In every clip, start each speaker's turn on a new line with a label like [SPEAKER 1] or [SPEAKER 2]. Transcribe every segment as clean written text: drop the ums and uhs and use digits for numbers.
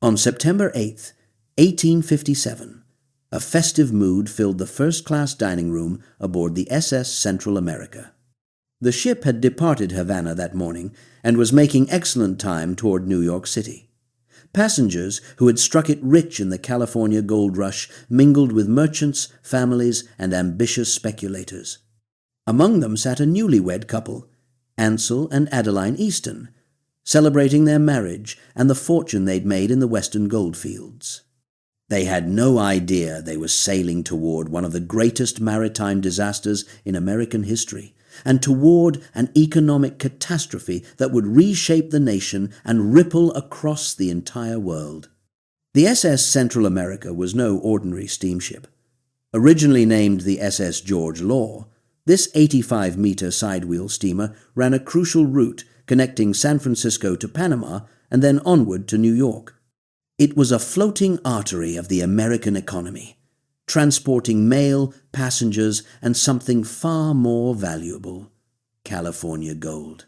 [SPEAKER 1] On September 8th, 1857, a festive mood filled the first-class dining room aboard the SS Central America. The ship had departed Havana that morning and was making excellent time toward New York City. Passengers who had struck it rich in the California gold rush mingled with merchants, families, and ambitious speculators. Among them sat a newlywed couple, Ansel and Adeline Easton, celebrating their marriage and the fortune they'd made in the western goldfields. They had no idea they were sailing toward one of the greatest maritime disasters in American history, and toward an economic catastrophe that would reshape the nation and ripple across the entire world. The SS Central America was no ordinary steamship. Originally named the SS George Law, this 85-meter sidewheel steamer ran a crucial route connecting San Francisco to Panama and then onward to New York. It was a floating artery of the American economy, transporting mail, passengers, and something far more valuable: California gold.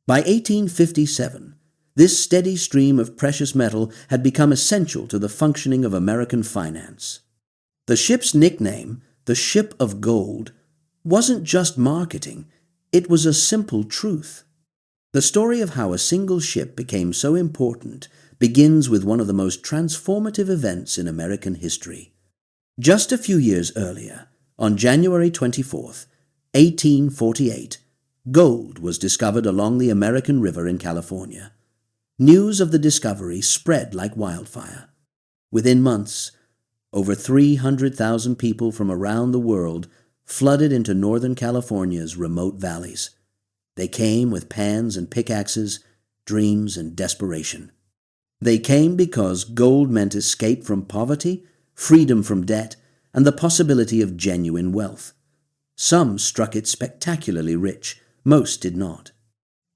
[SPEAKER 1] By 1857, this steady stream of precious metal had become essential to the functioning of American finance. The ship's nickname, the Ship of Gold, wasn't just marketing, it was a simple truth. The story of how a single ship became so important begins with one of the most transformative events in American history. Just a few years earlier, on January 24th, 1848, gold was discovered along the American River in California. News of the discovery spread like wildfire. Within months, over 300,000 people from around the world flooded into Northern California's remote valleys. They came with pans and pickaxes, dreams and desperation. They came because gold meant escape from poverty, freedom from debt, and the possibility of genuine wealth. Some struck it spectacularly rich, most did not.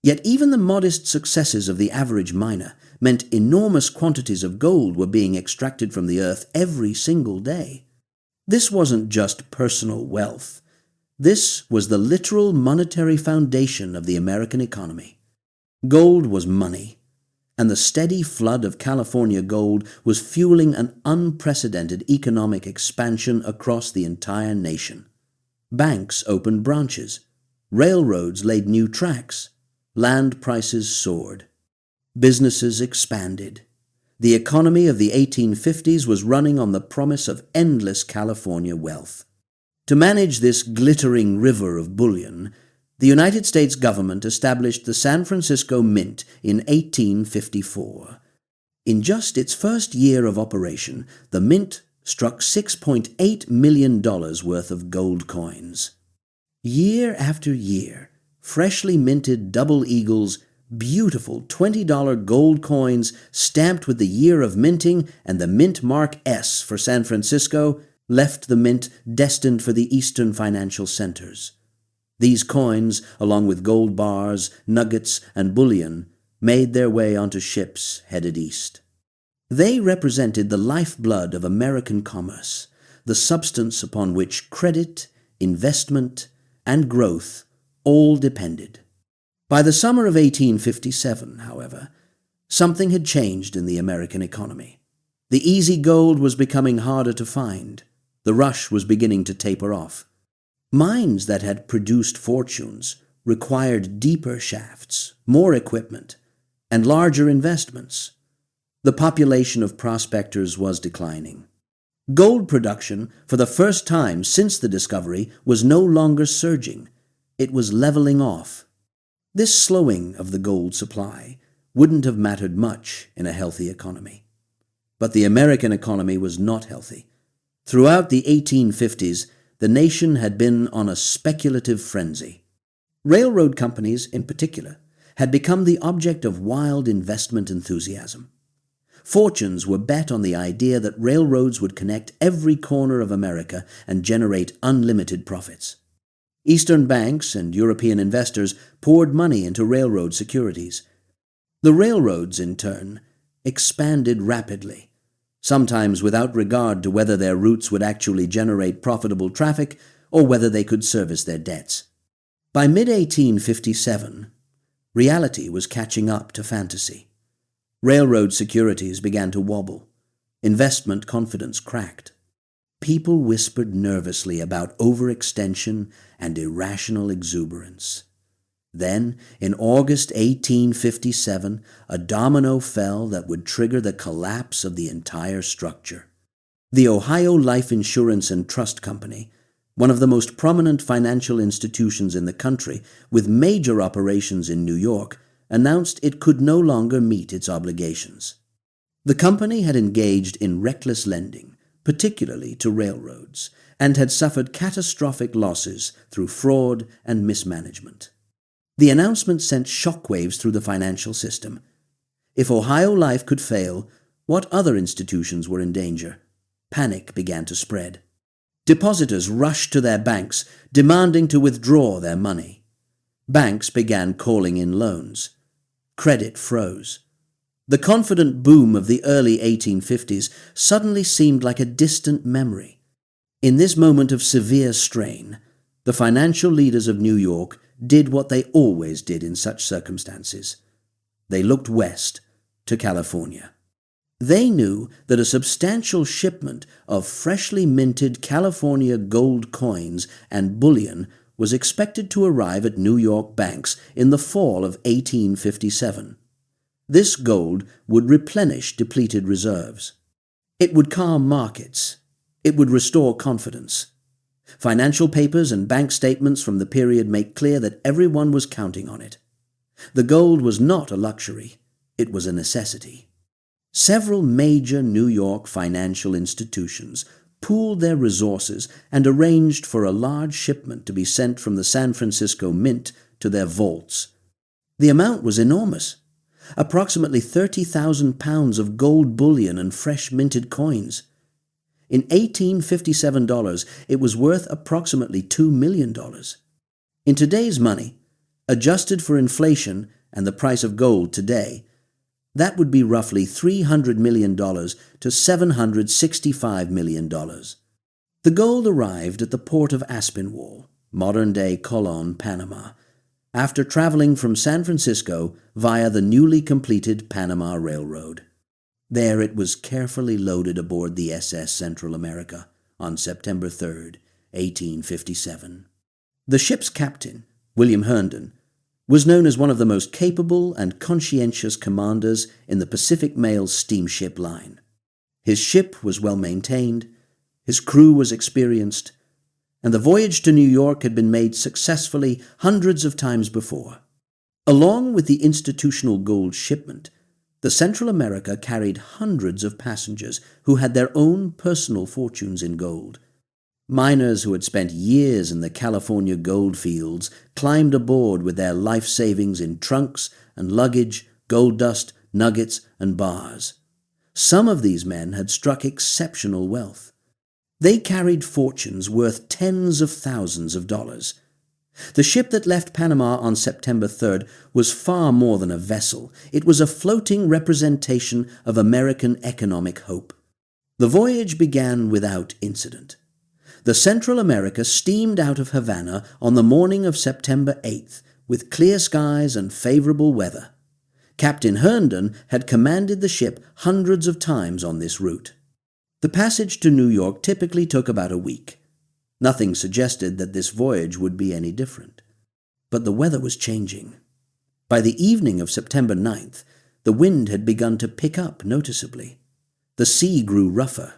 [SPEAKER 1] Yet even the modest successes of the average miner meant enormous quantities of gold were being extracted from the earth every single day. This wasn't just personal wealth. This was the literal monetary foundation of the American economy. Gold was money, and the steady flood of California gold was fueling an unprecedented economic expansion across the entire nation. Banks opened branches. Railroads laid new tracks. Land prices soared. Businesses expanded. The economy of the 1850s was running on the promise of endless California wealth. To manage this glittering river of bullion, the United States government established the San Francisco Mint in 1854. In just its first year of operation, the mint struck $6.8 million worth of gold coins. Year after year, freshly minted double eagles, beautiful $20 gold coins stamped with the year of minting and the mint mark S for San Francisco left the mint destined for the eastern financial centers. These coins, along with gold bars, nuggets, and bullion, made their way onto ships headed east. They represented the lifeblood of American commerce, the substance upon which credit, investment, and growth all depended. By the summer of 1857, however, something had changed in the American economy. The easy gold was becoming harder to find. The rush was beginning to taper off. Mines that had produced fortunes required deeper shafts, more equipment, and larger investments. The population of prospectors was declining. Gold production, for the first time since the discovery, was no longer surging. It was leveling off. This slowing of the gold supply wouldn't have mattered much in a healthy economy. But the American economy was not healthy. Throughout the 1850s, the nation had been on a speculative frenzy. Railroad companies, in particular, had become the object of wild investment enthusiasm. Fortunes were bet on the idea that railroads would connect every corner of America and generate unlimited profits. Eastern banks and European investors poured money into railroad securities. The railroads, in turn, expanded rapidly, sometimes without regard to whether their routes would actually generate profitable traffic or whether they could service their debts. By mid-1857, reality was catching up to fantasy. Railroad securities began to wobble. Investment confidence cracked. People whispered nervously about overextension and irrational exuberance. Then, in August 1857, a domino fell that would trigger the collapse of the entire structure. The Ohio Life Insurance and Trust Company, one of the most prominent financial institutions in the country with major operations in New York, announced it could no longer meet its obligations. The company had engaged in reckless lending, particularly to railroads, and had suffered catastrophic losses through fraud and mismanagement. The announcement sent shockwaves through the financial system. If Ohio Life could fail, what other institutions were in danger? Panic began to spread. Depositors rushed to their banks, demanding to withdraw their money. Banks began calling in loans. Credit froze. The confident boom of the early 1850s suddenly seemed like a distant memory. In this moment of severe strain, the financial leaders of New York did what they always did in such circumstances. They looked west to California. They knew that a substantial shipment of freshly minted California gold coins and bullion was expected to arrive at New York banks in the fall of 1857. This gold would replenish depleted reserves. It would calm markets. It would restore confidence. Financial papers and bank statements from the period make clear that everyone was counting on it. The gold was not a luxury. It was a necessity. Several major New York financial institutions pooled their resources and arranged for a large shipment to be sent from the San Francisco Mint to their vaults. The amount was enormous. Approximately 30,000 pounds of gold bullion and fresh minted coins. In 1857 dollars, it was worth approximately $2 million. In today's money, adjusted for inflation and the price of gold today, that would be roughly $300 million to $765 million. The gold arrived at the port of Aspinwall, modern-day Colon, Panama, after traveling from San Francisco via the newly completed Panama Railroad. There it was carefully loaded aboard the SS Central America on September 3, 1857. The ship's captain, William Herndon, was known as one of the most capable and conscientious commanders in the Pacific Mail steamship line. His ship was well maintained, his crew was experienced, and the voyage to New York had been made successfully hundreds of times before. Along with the institutional gold shipment, the Central America carried hundreds of passengers who had their own personal fortunes in gold. Miners who had spent years in the California gold fields climbed aboard with their life savings in trunks and luggage, gold dust, nuggets, and bars. Some of these men had struck exceptional wealth. They carried fortunes worth tens of thousands of dollars. The ship that left Panama on September 3rd was far more than a vessel. It was a floating representation of American economic hope. The voyage began without incident. The Central America steamed out of Havana on the morning of September 8th with clear skies and favorable weather. Captain Herndon had commanded the ship hundreds of times on this route. The passage to New York typically took about a week. Nothing suggested that this voyage would be any different. But the weather was changing. By the evening of September 9th, the wind had begun to pick up noticeably. The sea grew rougher.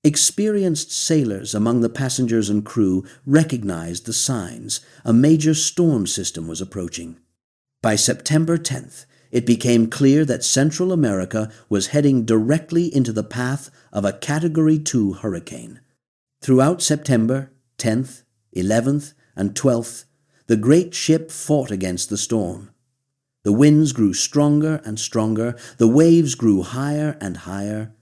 [SPEAKER 1] Experienced sailors among the passengers and crew recognized the signs. A major storm system was approaching. By September 10th, it became clear that Central America was heading directly into the path of a Category 2 hurricane. Throughout September 10th, 11th, and 12th, the great ship fought against the storm. The winds grew stronger and stronger. The waves grew higher and higher.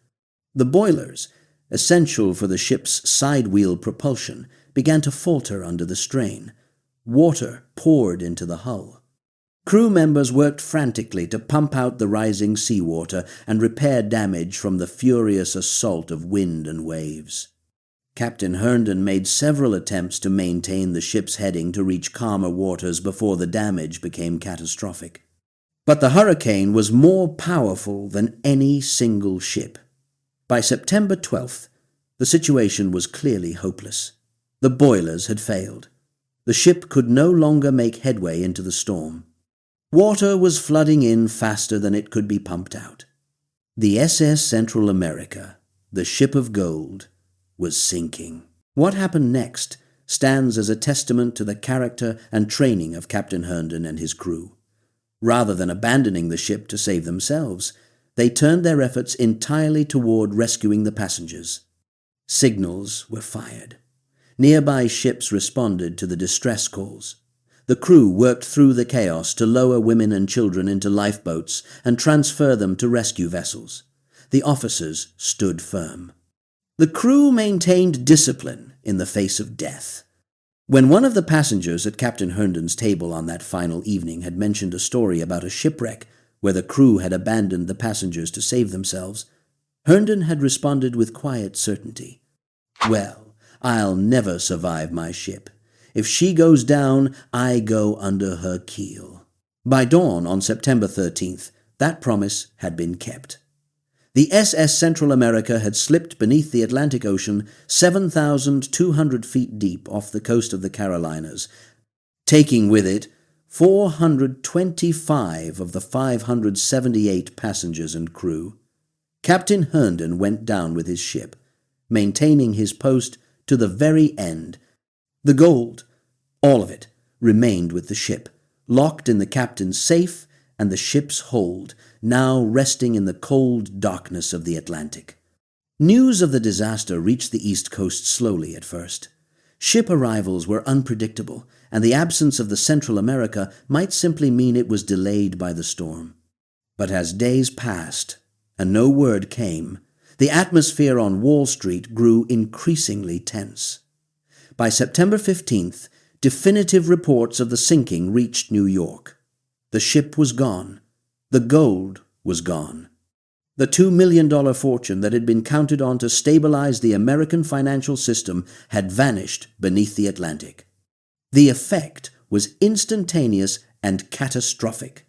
[SPEAKER 1] The boilers, essential for the ship's side-wheel propulsion, began to falter under the strain. Water poured into the hull. Crew members worked frantically to pump out the rising seawater and repair damage from the furious assault of wind and waves. Captain Herndon made several attempts to maintain the ship's heading to reach calmer waters before the damage became catastrophic. But the hurricane was more powerful than any single ship. By September 12th, the situation was clearly hopeless. The boilers had failed. The ship could no longer make headway into the storm. Water was flooding in faster than it could be pumped out. The SS Central America, the ship of gold, was sinking. What happened next stands as a testament to the character and training of Captain Herndon and his crew. Rather than abandoning the ship to save themselves, they turned their efforts entirely toward rescuing the passengers. Signals were fired. Nearby ships responded to the distress calls. The crew worked through the chaos to lower women and children into lifeboats and transfer them to rescue vessels. The officers stood firm. The crew maintained discipline in the face of death. When one of the passengers at Captain Herndon's table on that final evening had mentioned a story about a shipwreck where the crew had abandoned the passengers to save themselves, Herndon had responded with quiet certainty. "Well, I'll never survive my ship. If she goes down, I go under her keel." By dawn on September 13th, that promise had been kept. The SS Central America had slipped beneath the Atlantic Ocean 7,200 feet deep off the coast of the Carolinas, taking with it 425 of the 578 passengers and crew. Captain Herndon went down with his ship, maintaining his post to the very end. The gold, all of it, remained with the ship, locked in the captain's safe and the ship's hold, now resting in the cold darkness of the Atlantic. News of the disaster reached the East Coast slowly at first. Ship arrivals were unpredictable, and the absence of the Central America might simply mean it was delayed by the storm. But as days passed and no word came, the atmosphere on Wall Street grew increasingly tense. By September 15th, definitive reports of the sinking reached New York. The ship was gone. The gold was gone. The $2 million fortune that had been counted on to stabilize the American financial system had vanished beneath the Atlantic. The effect was instantaneous and catastrophic.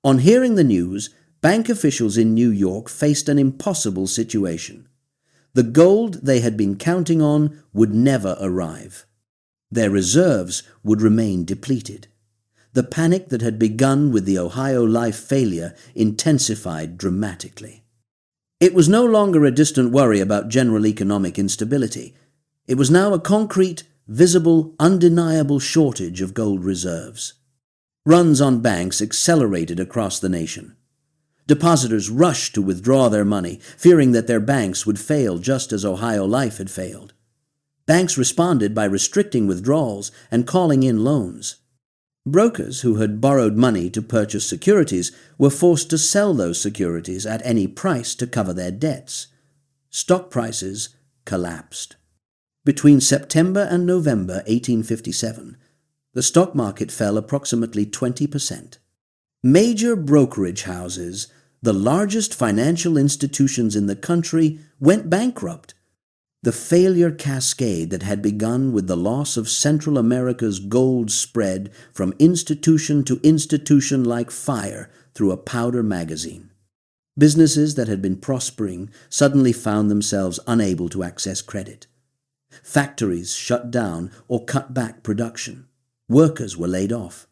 [SPEAKER 1] On hearing the news, bank officials in New York faced an impossible situation. The gold they had been counting on would never arrive. Their reserves would remain depleted. The panic that had begun with the Ohio Life failure intensified dramatically. It was no longer a distant worry about general economic instability. It was now a concrete, visible, undeniable shortage of gold reserves. Runs on banks accelerated across the nation. Depositors rushed to withdraw their money, fearing that their banks would fail just as Ohio Life had failed. Banks responded by restricting withdrawals and calling in loans. Brokers who had borrowed money to purchase securities were forced to sell those securities at any price to cover their debts. Stock prices collapsed. Between September and November 1857, the stock market fell approximately 20%. Major brokerage houses, the largest financial institutions in the country, went bankrupt. The failure cascade that had begun with the loss of Central America's gold spread from institution to institution like fire through a powder magazine. Businesses that had been prospering suddenly found themselves unable to access credit. Factories shut down or cut back production. Workers were laid off.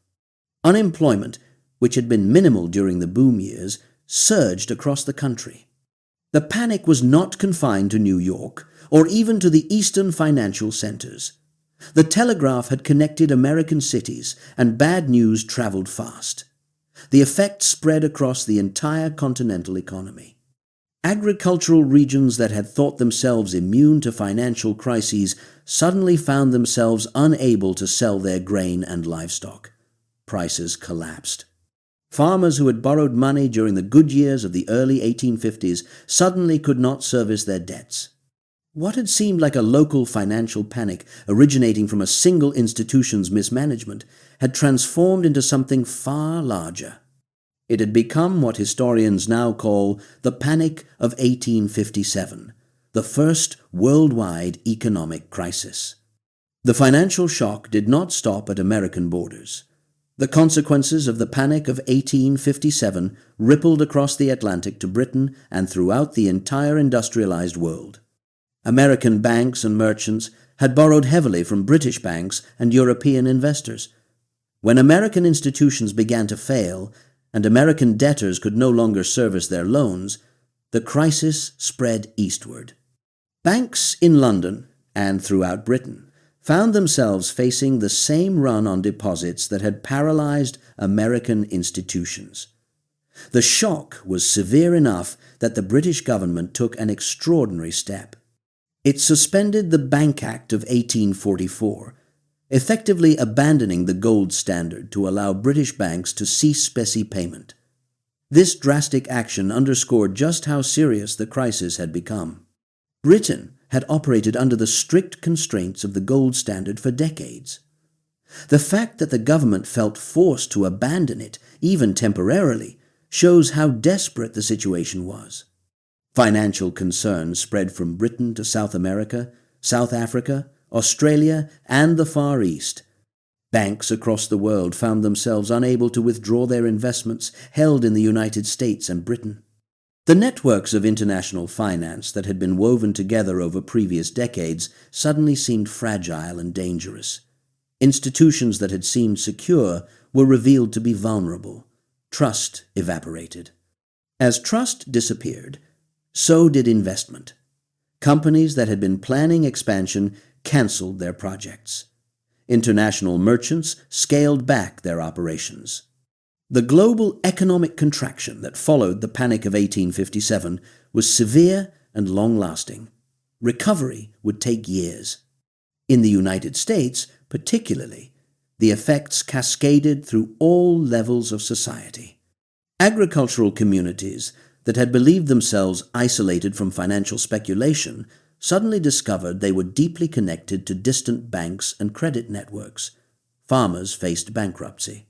[SPEAKER 1] Unemployment, which had been minimal during the boom years, surged across the country. The panic was not confined to New York or even to the eastern financial centers. The telegraph had connected American cities, and bad news traveled fast. The effect spread across the entire continental economy. Agricultural regions that had thought themselves immune to financial crises suddenly found themselves unable to sell their grain and livestock. Prices collapsed. Farmers who had borrowed money during the good years of the early 1850s suddenly could not service their debts. What had seemed like a local financial panic originating from a single institution's mismanagement had transformed into something far larger. It had become what historians now call the Panic of 1857, the first worldwide economic crisis. The financial shock did not stop at American borders. The consequences of the Panic of 1857 rippled across the Atlantic to Britain and throughout the entire industrialized world. American banks and merchants had borrowed heavily from British banks and European investors. When American institutions began to fail and American debtors could no longer service their loans, the crisis spread eastward. Banks in London and throughout Britain found themselves facing the same run on deposits that had paralyzed American institutions. The shock was severe enough that the British government took an extraordinary step. It suspended the Bank Act of 1844, effectively abandoning the gold standard to allow British banks to cease specie payment. This drastic action underscored just how serious the crisis had become. Britain had operated under the strict constraints of the gold standard for decades. The fact that the government felt forced to abandon it, even temporarily, shows how desperate the situation was. Financial concerns spread from Britain to South America, South Africa, Australia, and the Far East. Banks across the world found themselves unable to withdraw their investments held in the United States and Britain. The networks of international finance that had been woven together over previous decades suddenly seemed fragile and dangerous. Institutions that had seemed secure were revealed to be vulnerable. Trust evaporated. As trust disappeared, so did investment. Companies that had been planning expansion canceled their projects. International merchants scaled back their operations. The global economic contraction that followed the Panic of 1857 was severe and long-lasting. Recovery would take years. In the United States, particularly, the effects cascaded through all levels of society. Agricultural communities that had believed themselves isolated from financial speculation suddenly discovered they were deeply connected to distant banks and credit networks. Farmers faced bankruptcy.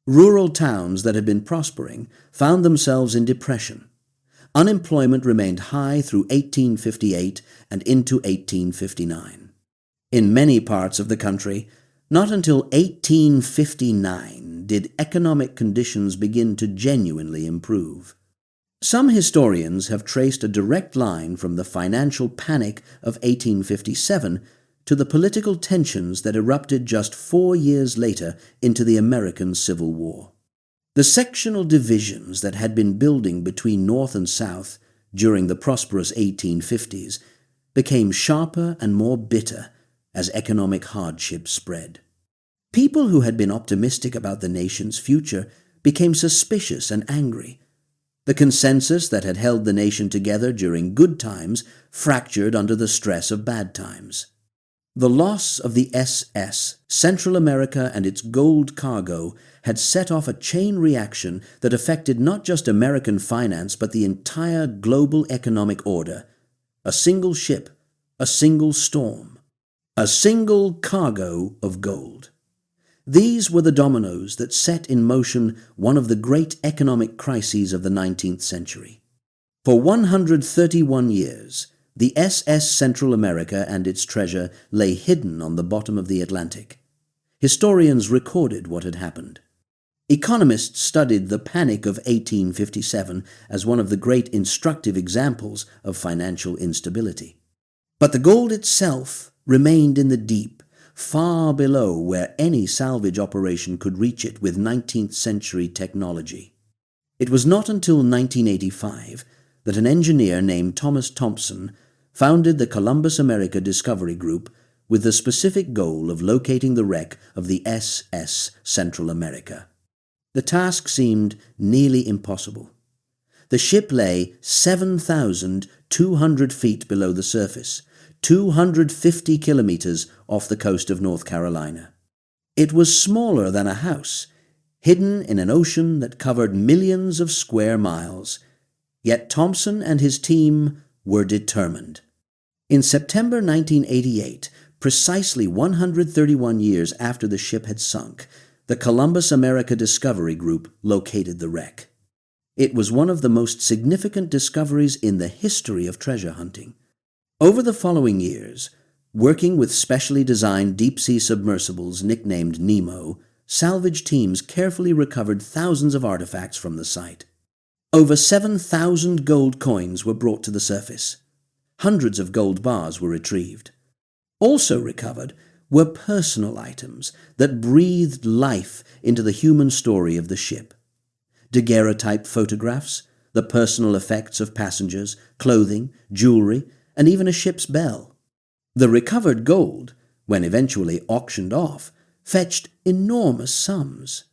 [SPEAKER 1] Rural towns that had been prospering found themselves in depression. Unemployment remained high through 1858 and into 1859. In many parts of the country, not until 1859 did economic conditions begin to genuinely improve. Some historians have traced a direct line from the financial panic of 1857 to the political tensions that erupted just 4 years later into the American Civil War. The sectional divisions that had been building between North and South during the prosperous 1850s became sharper and more bitter as economic hardship spread. People who had been optimistic about the nation's future became suspicious and angry. The consensus that had held the nation together during good times fractured under the stress of bad times. The loss of the SS, Central America, and its gold cargo had set off a chain reaction that affected not just American finance but the entire global economic order. A single ship, a single storm, a single cargo of gold. These were the dominoes that set in motion one of the great economic crises of the 19th century. For 131 years, the SS Central America and its treasure lay hidden on the bottom of the Atlantic. Historians recorded what had happened. Economists studied the Panic of 1857 as one of the great instructive examples of financial instability. But the gold itself remained in the deep, far below where any salvage operation could reach it with 19th century technology. It was not until 1985 that an engineer named Thomas Thompson founded the Columbus America Discovery Group with the specific goal of locating the wreck of the SS Central America. The task seemed nearly impossible. The ship lay 7,200 feet below the surface, 250 kilometers off the coast of North Carolina. It was smaller than a house, hidden in an ocean that covered millions of square miles. Yet Thompson and his team were determined. In September 1988, precisely 131 years after the ship had sunk, the Columbus America Discovery Group located the wreck. It was one of the most significant discoveries in the history of treasure hunting. Over the following years, working with specially designed deep-sea submersibles nicknamed Nemo, salvage teams carefully recovered thousands of artifacts from the site. Over 7,000 gold coins were brought to the surface. Hundreds of gold bars were retrieved. Also recovered were personal items that breathed life into the human story of the ship. Daguerreotype photographs, the personal effects of passengers, clothing, jewelry, and even a ship's bell. The recovered gold, when eventually auctioned off, fetched enormous sums.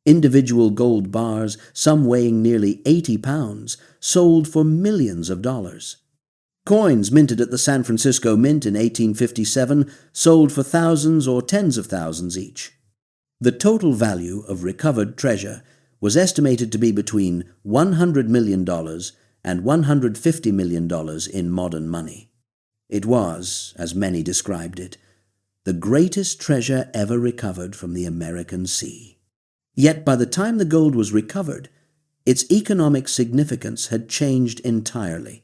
[SPEAKER 1] Individual gold bars, some weighing nearly 80 pounds, sold for millions of dollars. Coins minted at the San Francisco Mint in 1857 sold for thousands or tens of thousands each. The total value of recovered treasure was estimated to be between $100 million and $150 million in modern money. It was, as many described it, the greatest treasure ever recovered from the American sea. Yet by the time the gold was recovered, its economic significance had changed entirely.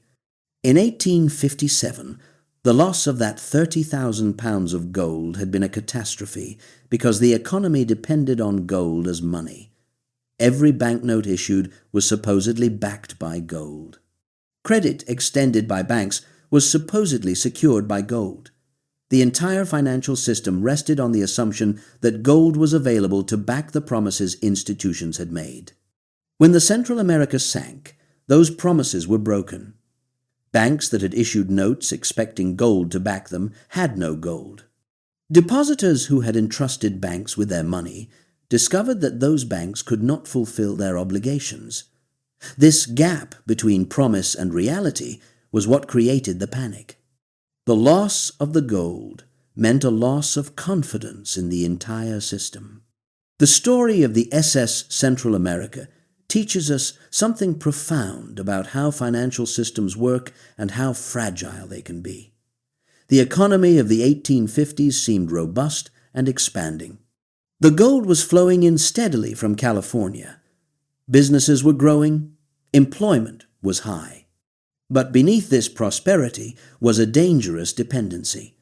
[SPEAKER 1] In 1857, the loss of that 30,000 pounds of gold had been a catastrophe because the economy depended on gold as money. Every banknote issued was supposedly backed by gold. Credit extended by banks was supposedly secured by gold. The entire financial system rested on the assumption that gold was available to back the promises institutions had made. When the Central America sank, those promises were broken. Banks that had issued notes expecting gold to back them had no gold. Depositors who had entrusted banks with their money discovered that those banks could not fulfill their obligations. This gap between promise and reality was what created the panic. The loss of the gold meant a loss of confidence in the entire system. The story of the SS Central America teaches us something profound about how financial systems work and how fragile they can be. The economy of the 1850s seemed robust and expanding. The gold was flowing in steadily from California. Businesses were growing, employment was high. But beneath this prosperity was a dangerous dependency.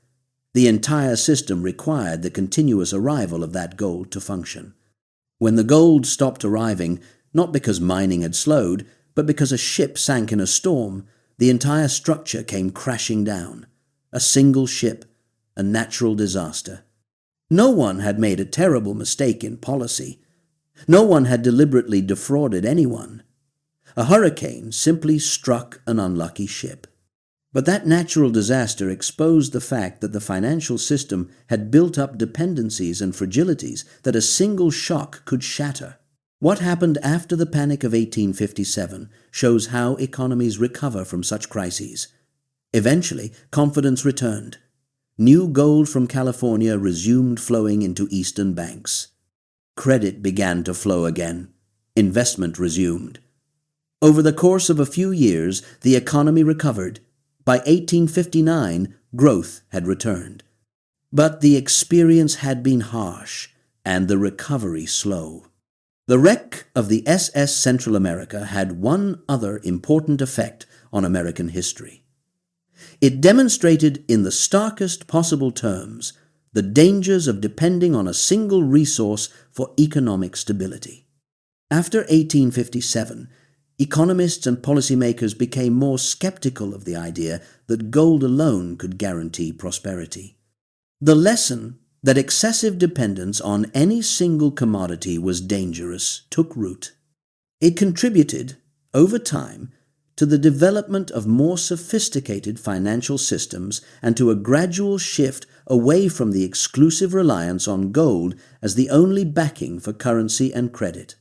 [SPEAKER 1] The entire system required the continuous arrival of that gold to function. When the gold stopped arriving, not because mining had slowed, but because a ship sank in a storm, the entire structure came crashing down. A single ship, a natural disaster. No one had made a terrible mistake in policy. No one had deliberately defrauded anyone. A hurricane simply struck an unlucky ship. But that natural disaster exposed the fact that the financial system had built up dependencies and fragilities that a single shock could shatter. What happened after the Panic of 1857 shows how economies recover from such crises. Eventually, confidence returned. New gold from California resumed flowing into eastern banks. Credit began to flow again. Investment resumed. Over the course of a few years, the economy recovered. By 1859, growth had returned. But the experience had been harsh and the recovery slow. The wreck of the SS Central America had one other important effect on American history. It demonstrated in the starkest possible terms the dangers of depending on a single resource for economic stability. After 1857, economists and policymakers became more skeptical of the idea that gold alone could guarantee prosperity. The lesson that excessive dependence on any single commodity was dangerous took root. It contributed, over time, to the development of more sophisticated financial systems and to a gradual shift away from the exclusive reliance on gold as the only backing for currency and credit.